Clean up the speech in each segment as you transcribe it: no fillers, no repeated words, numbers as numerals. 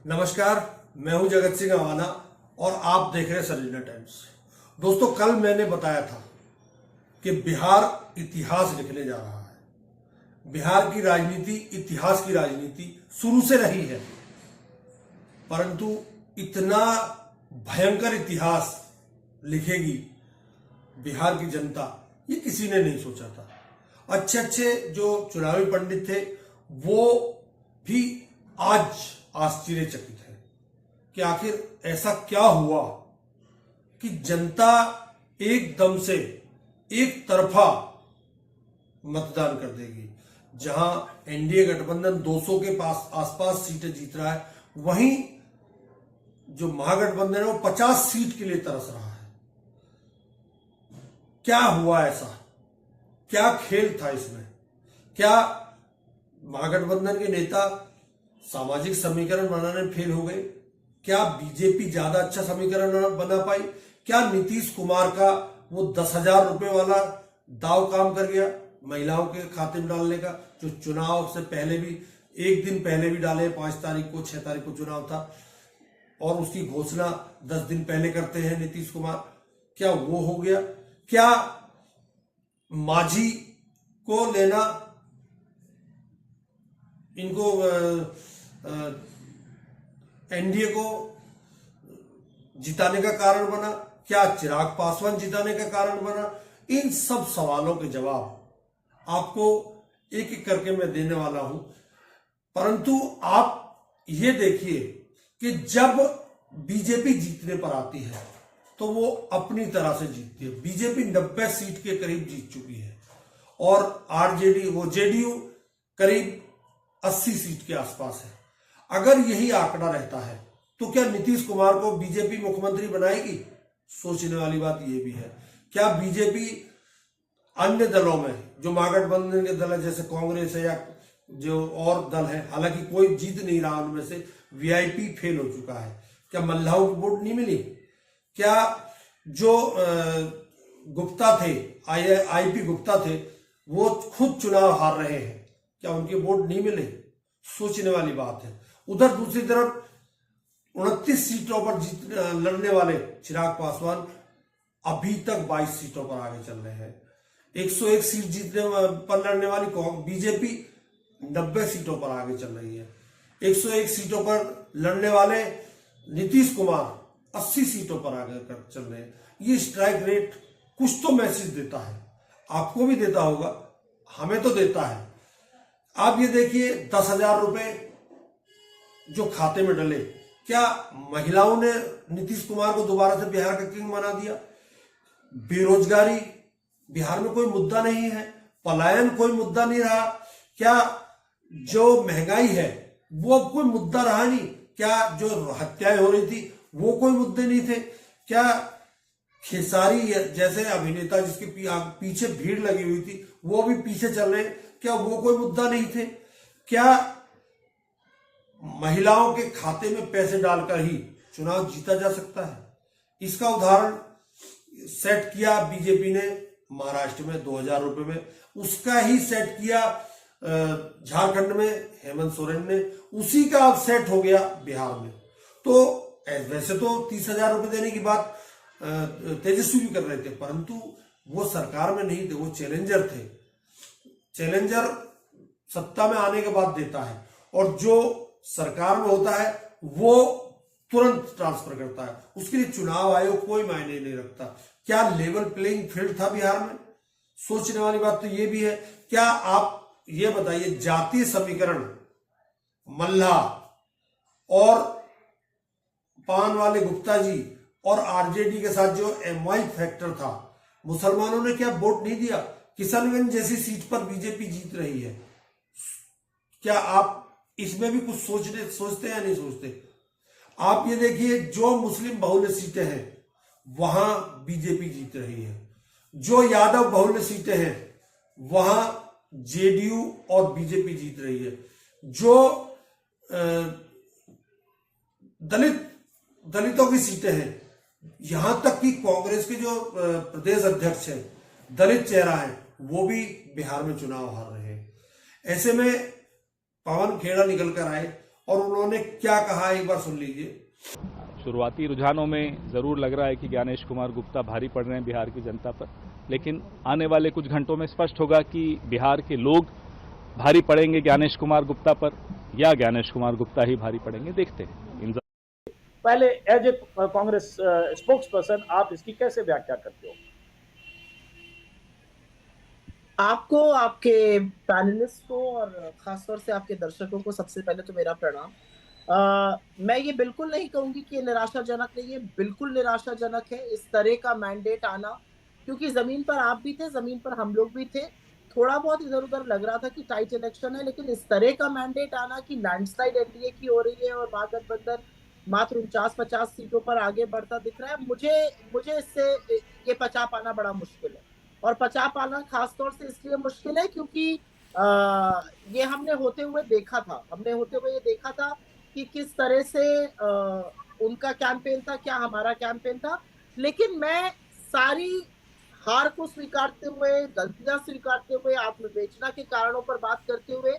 नमस्कार, मैं हूं जगत सिंह अवाना और आप देख रहे हैं सर्जिना टाइम्स। दोस्तों, कल मैंने बताया था कि बिहार इतिहास लिखने जा रहा है। बिहार की राजनीति इतिहास की राजनीति शुरू से रही है, परंतु इतना भयंकर इतिहास लिखेगी बिहार की जनता, ये किसी ने नहीं सोचा था। अच्छे अच्छे जो चुनावी पंडित थे वो भी आज आश्चर्यचकित है कि आखिर ऐसा क्या हुआ कि जनता एकदम से एक तरफा मतदान कर देगी। जहां एनडीए गठबंधन 200 के पास आसपास सीटें जीत रहा है, वहीं जो महागठबंधन है वो 50 सीट के लिए तरस रहा है। क्या हुआ ऐसा? क्या खेल था इसमें? क्या महागठबंधन के नेता सामाजिक समीकरण बनाने में फेल हो गए? क्या बीजेपी ज्यादा अच्छा समीकरण बना पाई? क्या नीतीश कुमार का वो 10,000 रुपए वाला दाव काम कर गया महिलाओं के खाते में डालने का, जो चुनाव से पहले भी एक दिन पहले भी डाले, 5 तारीख को 6 तारीख को चुनाव था और उसकी घोषणा 10 दिन पहले करते हैं नीतीश कुमार? क्या वो हो गया? क्या माझी को लेना इनको एनडीए को जिताने का कारण बना? क्या चिराग पासवान जिताने का कारण बना? इन सब सवालों के जवाब आपको एक एक करके मैं देने वाला हूं, परंतु आप ये देखिए कि जब बीजेपी जीतने पर आती है तो वो अपनी तरह से जीतती है। बीजेपी 90 सीट के करीब जीत चुकी है और जेडीयू करीब 80 सीट के आसपास है। अगर यही आंकड़ा रहता है तो क्या नीतीश कुमार को बीजेपी मुख्यमंत्री बनाएगी? सोचने वाली बात यह भी है। क्या बीजेपी अन्य दलों में जो महागठबंधन के दल है, जैसे कांग्रेस है या जो और दल है, हालांकि कोई जीत नहीं रहा उनमें से, वीआईपी फेल हो चुका है, क्या मल्लाहों की वोट नहीं मिली? क्या जो गुप्ता थे, आईपी गुप्ता थे, वो खुद चुनाव हार रहे हैं, क्या उनके वोट नहीं मिले? सोचने वाली बात है। उधर दूसरी तरफ 29 सीटों पर लड़ने वाले चिराग पासवान अभी तक 22 सीटों पर आगे चल रहे हैं। 101 सीट जीतने पर लड़ने वाली बीजेपी 90 सीटों पर आगे चल रही है। 101 सीटों पर लड़ने वाले नीतीश कुमार 80 सीटों पर आगे चल रहे हैं। ये स्ट्राइक रेट कुछ तो मैसेज देता है, आपको भी देता होगा, हमें तो देता है। आप ये देखिए, 10,000 रुपए जो खाते में डले, क्या महिलाओं ने नीतीश कुमार को दोबारा से बिहार का किंग बना दिया? बेरोजगारी बिहार में कोई मुद्दा नहीं है, पलायन कोई मुद्दा नहीं रहा। क्या जो महंगाई है वो अब कोई मुद्दा रहा नहीं? क्या जो हत्याएं हो रही थी वो कोई मुद्दे नहीं थे? क्या खेसारी जैसे अभिनेता जिसके पीछे भीड़ लगी हुई थी वो भी पीछे चल रहे, क्या वो कोई मुद्दा नहीं थे? क्या महिलाओं के खाते में पैसे डालकर ही चुनाव जीता जा सकता है? इसका उदाहरण सेट किया बीजेपी ने महाराष्ट्र में 2,000 रुपए में, उसका ही सेट किया झारखंड में हेमंत सोरेन ने, उसी का अब सेट हो गया बिहार में। तो वैसे तो 30,000 रुपए देने की बात तेजस्वी भी कर रहे थे, परंतु वो सरकार में नहीं थे, वो चैलेंजर थे। चैलेंजर सत्ता में आने के बाद देता है और जो सरकार में होता है वो तुरंत ट्रांसफर करता है। उसके लिए चुनाव आयोग कोई मायने नहीं रखता। क्या लेवल प्लेइंग फील्ड था बिहार में? सोचने वाली बात तो ये भी है। क्या आप ये बताइए, जातीय समीकरण मल्ला और पान वाले गुप्ता जी और आरजेडी के साथ जो एमवाई फैक्टर था, मुसलमानों ने क्या वोट नहीं दिया? किशनगंज जैसी सीट पर बीजेपी जीत रही है। क्या आप इसमें भी कुछ सोचते हैं या नहीं सोचते? आप ये देखिए, जो मुस्लिम बहुल्य सीटें हैं वहां बीजेपी जीत रही है, जो यादव बहुल्य सीटें हैं वहां जेडीयू और बीजेपी जीत रही है, जो दलितों की सीटें हैं, यहां तक कि कांग्रेस के जो प्रदेश अध्यक्ष हैं, दलित चेहरा है, वो भी बिहार में चुनाव हार रहे हैं। ऐसे में पवन खेड़ा निकल कर आए और उन्होंने क्या कहा, एक बार सुन लीजिए। शुरुआती रुझानों में जरूर लग रहा है कि ज्ञानेश कुमार गुप्ता भारी पड़ रहे हैं बिहार की जनता पर, लेकिन आने वाले कुछ घंटों में स्पष्ट होगा कि बिहार के लोग भारी पड़ेंगे ज्ञानेश कुमार गुप्ता पर या ज्ञानेश कुमार गुप्ता ही भारी पड़ेंगे। देखते हैं। पहले as a Congress spokesperson आप इसकी कैसे व्याख्या करते हो? आपको, आपके पैनलिस्ट को और खासतौर से आपके दर्शकों को सबसे पहले तो मेरा प्रणाम। मैं ये बिल्कुल नहीं कहूंगी कि ये निराशाजनक नहीं है, बिल्कुल निराशाजनक है इस तरह का मैंडेट आना, क्योंकि जमीन पर आप भी थे, जमीन पर हम लोग भी थे। थोड़ा बहुत इधर उधर लग रहा था कि टाइट इलेक्शन है, लेकिन इस तरह का मैंडेट आना कि लैंडस्लाइड एनडीए की हो रही है और महागठबंधन मात्र 49-50 सीटों पर आगे बढ़ता दिख रहा है, मुझे इससे ये पचा पाना बड़ा मुश्किल है। और पचा पाना खासतौर से इसलिए मुश्किल है क्योंकि ये हमने होते हुए देखा था कि किस तरह से उनका कैंपेन था, क्या हमारा कैंपेन था। लेकिन मैं सारी हार को स्वीकारते हुए, गलतियां स्वीकारते हुए, आत्मविवेचना के कारणों पर बात करते हुए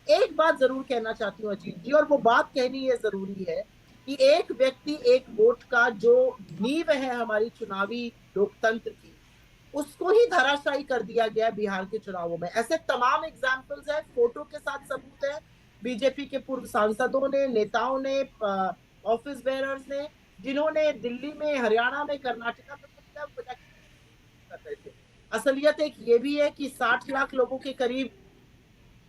एक बात जरूर कहना चाहती हूँ अजीत जी, और वो बात कहनी ये जरूरी है कि एक व्यक्ति एक वोट का जो नींव है हमारी चुनावी लोकतंत्र की, उसको ही धराशायी कर दिया गया बिहार के चुनावों में। ऐसे तमाम एग्जाम्पल्स हैं, फोटो के साथ सबूत है। बीजेपी के पूर्व सांसदों ने, नेताओं ने, ऑफिस बेयरर्स ने, जिन्होंने दिल्ली में, हरियाणा में, कर्नाटका में कर रहे थे। असलियत एक ये भी है कि 60 लाख लोगों के करीब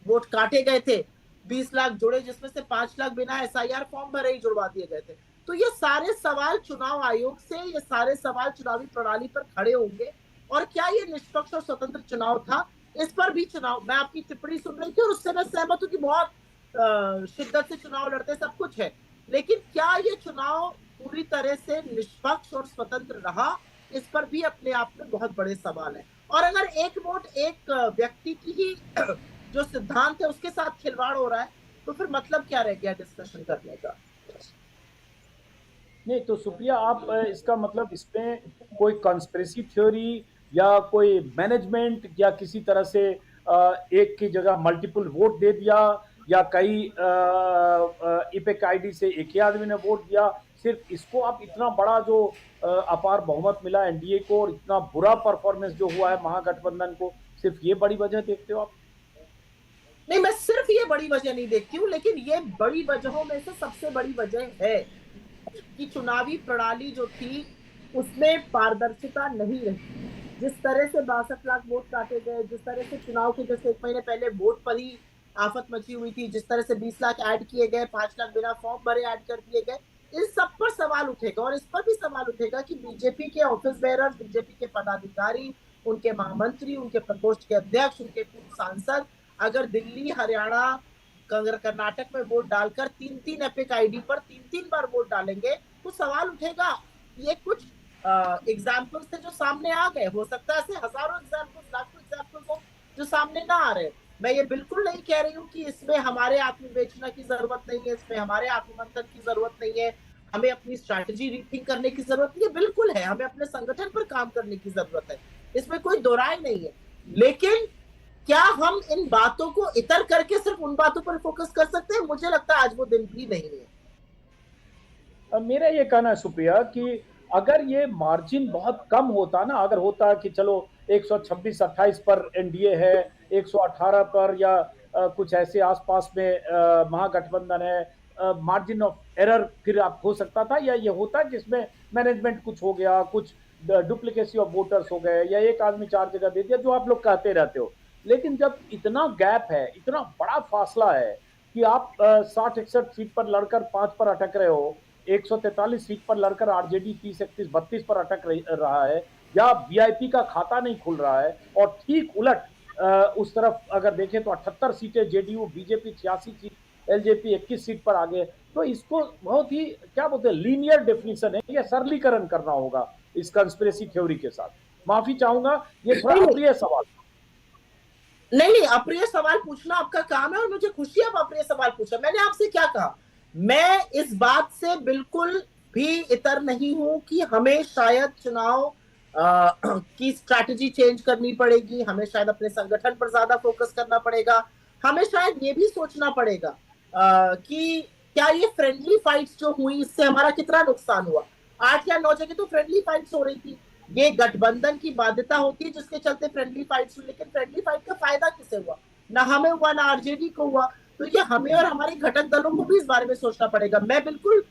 वोट काटे गए थे, 20 लाख जुड़े, जिसमें से 5 लाख बिना एसआईआर फॉर्म भरे ही जुड़वा दिए गए थे। तो ये सारे सवाल चुनाव आयोग से, ये सारे सवाल चुनावी प्रणाली पर खड़े होंगे। और क्या ये निष्पक्ष और स्वतंत्र चुनाव था, इस पर भी चुनाव, मैं आपकी टिप्पणी सुन रही थी और उससे मैं सहमत हूं कि बहुत शिद्दत से चुनाव लड़ते, सब कुछ है, लेकिन क्या ये चुनाव पूरी तरह से निष्पक्ष और स्वतंत्र रहा, इस पर भी अपने आप में बहुत बड़े सवाल है। और अगर एक वोट एक व्यक्ति की ही जो सिद्धांत है उसके साथ खिलवाड़ हो रहा है, तो फिर मतलब क्या रह गया डिस्कशन करने का? नहीं तो सुप्रिया, आप इसका मतलब इसमें कोई कॉन्स्पिरेसी थ्योरी या कोई मैनेजमेंट या किसी तरह से एक की जगह मल्टीपल वोट दे दिया, या कई इपेक आईडी से एक ही आदमी ने वोट दिया, सिर्फ इसको आप इतना बड़ा जो अपार बहुमत मिला एनडीए को और इतना बुरा परफॉर्मेंस जो हुआ है महागठबंधन को, सिर्फ ये बड़ी वजह देखते हो आप? नहीं, मैं सिर्फ ये बड़ी वजह नहीं देखती हूँ, लेकिन ये बड़ी वजहों में से सबसे बड़ी वजह है कि चुनावी प्रणाली जो थी उसमें पारदर्शिता नहीं रही। जिस तरह से 62 लाख वोट काटे गए, जिस तरह से चुनाव के जैसे 1 महीने पहले वोट पर ही आफत मची हुई थी, जिस तरह से 20 लाख ऐड किए गए, 5 लाख बिना फॉर्म भरे ऐड कर दिए गए, इन सब पर सवाल उठेगा। और इस पर भी सवाल उठेगा कि बीजेपी के ऑफिस बेयरर्स, बीजेपी के पदाधिकारी, उनके महामंत्री, उनके प्रकोष्ठ के अध्यक्ष, उनके पूर्व सांसद अगर दिल्ली, हरियाणा, कर्नाटक में वोट डालकर 3-3 एपिक आईडी पर 3-3 बार वोट डालेंगे, तो सवाल उठेगा। ये कुछ एग्जाम्पल्स थे जो सामने आ गए, हो सकता है ऐसे हजारों एग्जाम्पल्स, लाखों एग्जाम्पल्स हो जो सामने ना आ रहे। मैं ये बिल्कुल नहीं कह रही हूँ कि इसमें हमारे आत्मविवेचना की जरूरत नहीं है, इसमें हमारे आत्ममंथन की जरूरत नहीं है, हमें अपनी स्ट्रैटेजी रीथिंक करने की जरूरत नहीं है, बिल्कुल है, हमें अपने संगठन पर काम करने की जरूरत है, इसमें कोई दो राय नहीं है। लेकिन क्या हम इन बातों को इतर करके सिर्फ उन बातों पर फोकस कर सकते हैं? मुझे लगता है आज वो दिन भी नहीं है। मेरा ये कहना है सुप्रिया कि अगर ये मार्जिन बहुत कम होता ना, अगर होता कि चलो 126-28 पर एनडीए है, 118 पर या कुछ ऐसे आसपास में महागठबंधन है, मार्जिन ऑफ एरर फिर आप हो सकता था, या ये होता जिसमें मैनेजमेंट कुछ हो गया, कुछ डुप्लीकेसी ऑफ वोटर्स हो गए, या एक आदमी 4 जगह दे दिया, जो आप लोग कहते रहते हो। लेकिन जब इतना गैप है, इतना बड़ा फासला है कि आप 60-61 सीट पर लड़कर 5 पर अटक रहे हो, 143 सीट पर लड़कर आरजेडी 30-31-32 पर अटक रहा है, या वीआईपी का खाता नहीं खुल रहा है, और ठीक उलट उस तरफ अगर देखें तो 78 सीटें JDU, BJP 86 seat, LJP 21 seat पर आगे। तो इसको बहुत ही क्या बोलते हैं, लीनियर डेफिनेशन है, या सरलीकरण करना होगा इस कंस्पिरेसी थ्योरी के साथ। माफी चाहूंगा, ये थोड़ा अप्रिय सवाल। नहीं, अप्रिय सवाल पूछना आपका काम है और मुझे खुशी है आप अप्रिय सवाल पूछा। मैंने आपसे क्या कहा? मैं इस बात से बिल्कुल भी इतर नहीं हूं कि हमें शायद चुनाव की स्ट्रैटेजी चेंज करनी पड़ेगी, हमें शायद अपने संगठन पर ज्यादा फोकस करना पड़ेगा, हमें शायद ये भी सोचना पड़ेगा कि क्या ये फ्रेंडली फाइट्स जो हुई इससे हमारा कितना नुकसान हुआ? 8 या 9 जगह तो फ्रेंडली फाइट्स हो रही थी। ये गठबंधन की बाध्यता होती है जिसके चलते फ्रेंडली फाइट्स हुई, लेकिन फ्रेंडली फाइट का फायदा किसे हुआ? ना हमें हुआ, ना आरजेडी को हुआ। तो ये हमें और हमारे घटक दलों को भी इस बारे में सोचना पड़ेगा। मैं बिल्कुल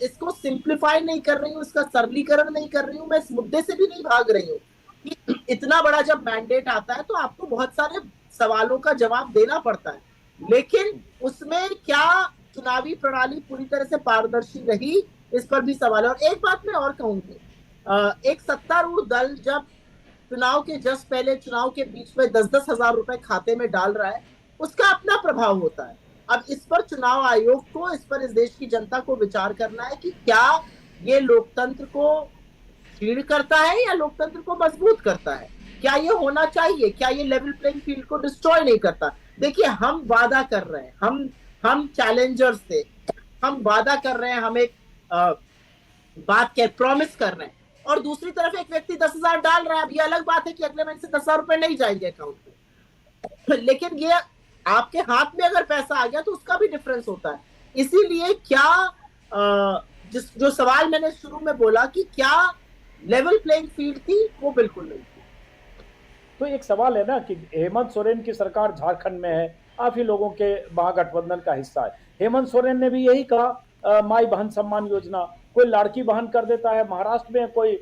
इसको सिंप्लीफाई नहीं कर रही हूँ, इसका सरलीकरण नहीं कर रही हूँ, मैं इस मुद्दे से भी नहीं भाग रही हूँ कि इतना बड़ा जब मैंडेट आता है तो आपको बहुत सारे सवालों का जवाब देना पड़ता है, लेकिन उसमें क्या चुनावी प्रणाली पूरी तरह से पारदर्शी रही, इस पर भी सवाल है। और एक बात मैं और कहूंगी, एक सत्तारूढ़ दल जब चुनाव के जस्ट पहले, चुनाव के बीच में 10-10 हजार रुपए खाते में डाल रहा है, उसका अपना प्रभाव होता है। अब इस पर चुनाव आयोग को, इस पर इस देश की जनता को विचार करना है कि क्या ये लोकतंत्र को क्षीण करता है या लोकतंत्र को मजबूत करता है। क्या ये होना चाहिए? क्या ये लेवल प्लेइंग फील्ड को डिस्ट्रॉय नहीं करता? देखिए, हम वादा कर रहे हैं, हम चैलेंजर्स थे, हम वादा कर रहे हैं, हम एक बात के प्रॉमिस कर रहे हैं, और दूसरी तरफ एक व्यक्ति 10,000 डाल रहा है। अब ये अलग बात है कि अगले महीने से 10,000 रुपए नहीं जाएंगे अकाउंट में, लेकिन ये आपके हाथ में अगर पैसा आ गया तो उसका भी डिफरेंस होता है। इसीलिए क्या जो सवाल मैंने शुरू में बोला कि क्या लेवल प्लेइंग फील्ड थी, वो बिल्कुल नहीं थी। तो एक सवाल है ना कि हेमंत सोरेन की सरकार झारखंड में है, काफी लोगों के महागठबंधन का हिस्सा है। हेमंत सोरेन ने भी यही कहा, माई बहन सम्मान योजना, कोई लाड़की बहन कर देता है महाराष्ट्र में, कोई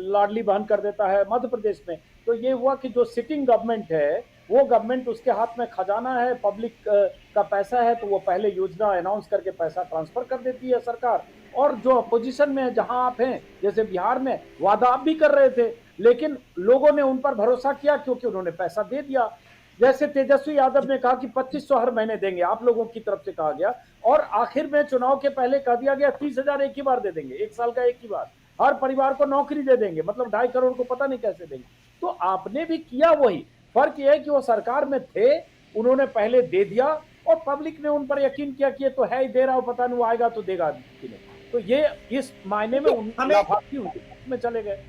लाडली बहन कर देता है मध्य प्रदेश में। तो ये हुआ कि जो सिटिंग गवर्नमेंट है, वो गवर्नमेंट, उसके हाथ में खजाना है, पब्लिक का पैसा है, तो वो पहले योजना अनाउंस करके पैसा ट्रांसफर कर देती है सरकार। और जो अपोजिशन में जहां आप हैं, जैसे बिहार में, वादा आप भी कर रहे थे, लेकिन लोगों ने उन पर भरोसा किया क्योंकि उन्होंने पैसा दे दिया। जैसे तेजस्वी यादव ने कहा कि 2500 हर महीने देंगे, आप लोगों की तरफ से कहा गया, और आखिर में चुनाव के पहले कह दिया गया 30,000 एक ही बार दे देंगे, 1 साल का एक ही बार, हर परिवार को नौकरी दे देंगे, मतलब 2.5 करोड़ को पता नहीं कैसे देंगे। तो आपने भी किया वही, फर्क यह है कि वो सरकार में थे, उन्होंने पहले दे दिया और पब्लिक ने उन पर यकीन किया कि ये तो है ही, दे रहा हो, पता नहीं वो आएगा तो देगा कि नहीं। तो ये इस मायने में में चले गए।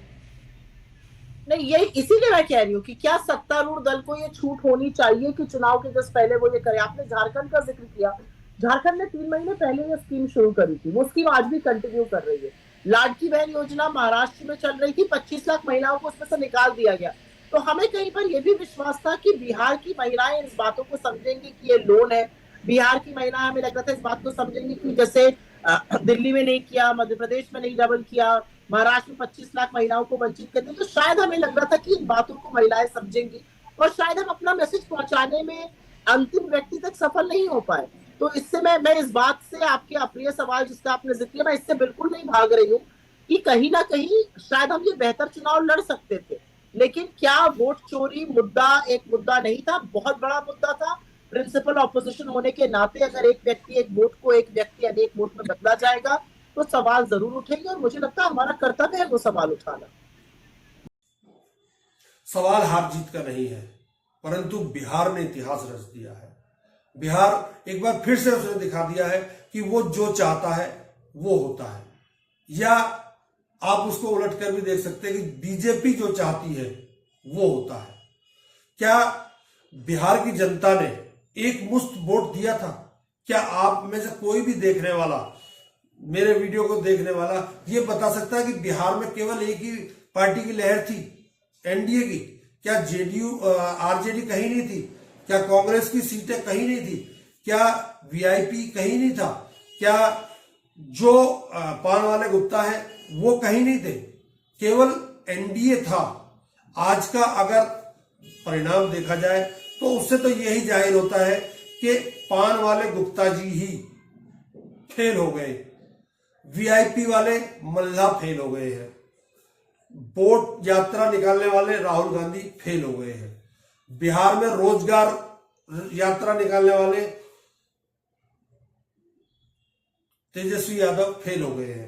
नहीं, यही इसीलिए मैं कह रही हूँ कि क्या सत्तारूढ़ दल को ये छूट होनी चाहिए कि चुनाव के जस्ट पहले वो ये करे। आपने झारखंड का जिक्र किया, झारखंड ने 3 महीने पहले ये स्कीम शुरू करी थी, वो स्कीम आज भी कंटिन्यू कर रही है। लाडकी बहन योजना महाराष्ट्र में चल रही थी, 25 लाख महिलाओं को उसमें से निकाल दिया गया। तो हमें कहीं पर यह भी विश्वास था कि बिहार की महिलाएं इस बातों को समझेंगी कि ये लोन है। बिहार की महिलाएं, हमें लग रहा था, इस बात को समझेंगी कि जैसे दिल्ली में नहीं किया, मध्य प्रदेश में नहीं डबल किया, महाराष्ट्र में 25 लाख महिलाओं को वंचित करते, तो शायद हमें लग रहा था कि इन बातों को महिलाएं समझेंगी और शायद हम अपना मैसेज पहुंचाने में अंतिम व्यक्ति तक सफल नहीं हो पाए। तो इससे मैं इस बात से, आपके अप्रिय सवाल जिसका आपने जिक्र किया, मैं इससे बिल्कुल नहीं भाग रही हूँ कि कहीं ना कहीं शायद हम ये बेहतर चुनाव लड़ सकते थे, लेकिन क्या वोट चोरी मुद्दा एक मुद्दा नहीं था, बहुत बड़ा मुद्दा था। प्रिंसिपल ऑपोजिशन होने के नाते अगर एक व्यक्ति एक वोट को एक व्यक्ति अनेक वोट में बदला जाएगा तो सवाल जरूर उठेंगे, और मुझे लगता है हमारा कर्तव्य है वो सवाल उठाना। सवाल हार जीत का नहीं है, परंतु बिहार ने इतिहास रच दिया है। बिहार एक बार फिर से उसने दिखा दिया है कि वो जो चाहता है वो होता है, या आप उसको उलट कर भी देख सकते हैं कि बीजेपी जो चाहती है वो होता है। क्या बिहार की जनता ने एक मुश्त वोट दिया था? क्या आप में से कोई भी देखने वाला, मेरे वीडियो को देखने वाला, ये बता सकता है कि बिहार में केवल एक ही पार्टी की लहर थी, एनडीए की? क्या जेडीयू आरजेडी कहीं नहीं थी? क्या कांग्रेस की सीटें कहीं नहीं थी? क्या वीआईपी कहीं नहीं था? क्या जो पान वाले गुप्ता है वो कहीं नहीं थे? केवल एनडीए था। आज का अगर परिणाम देखा जाए तो उससे तो यही जाहिर होता है कि पान वाले गुप्ता जी ही फेल हो गए, वीआईपी वाले मल्ला फेल हो गए हैं, बोट यात्रा निकालने वाले राहुल गांधी फेल हो गए हैं, बिहार में रोजगार यात्रा निकालने वाले तेजस्वी यादव फेल हो गए हैं।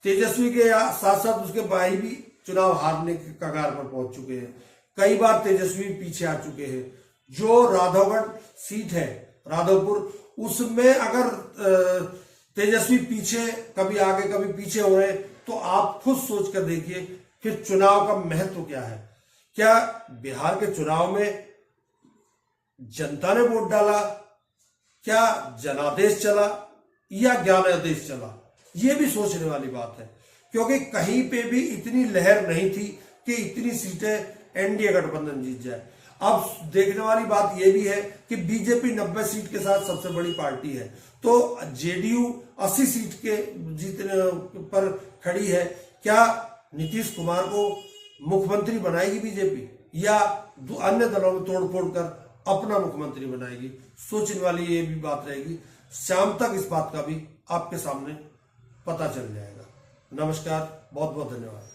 तेजस्वी के साथ साथ उसके भाई भी चुनाव हारने के कगार पर पहुंच चुके हैं, कई बार तेजस्वी पीछे आ चुके हैं। जो राघवगढ़ सीट है, राघवपुर, उसमें अगर तेजस्वी पीछे, कभी आगे कभी पीछे हो रहे, तो आप खुद सोच कर देखिए फिर चुनाव का महत्व क्या है। क्या बिहार के चुनाव में जनता ने वोट डाला? क्या जनादेश चला या ज्ञानादेश चला, ये भी सोचने वाली बात है, क्योंकि कहीं पे भी इतनी लहर नहीं थी कि इतनी सीटें एनडीए गठबंधन जीत जाए। अब देखने वाली बात यह भी है कि बीजेपी 90 सीट के साथ सबसे बड़ी पार्टी है, तो जेडीयू 80 सीट के जीतने पर खड़ी है। क्या नीतीश कुमार को मुख्यमंत्री बनाएगी बीजेपी या अन्य दलों में तोड़फोड़ कर अपना मुख्यमंत्री बनाएगी? सोचने वाली ये भी बात रहेगी। शाम तक इस बात का भी आपके सामने पता चल जाएगा। नमस्कार, बहुत बहुत धन्यवाद।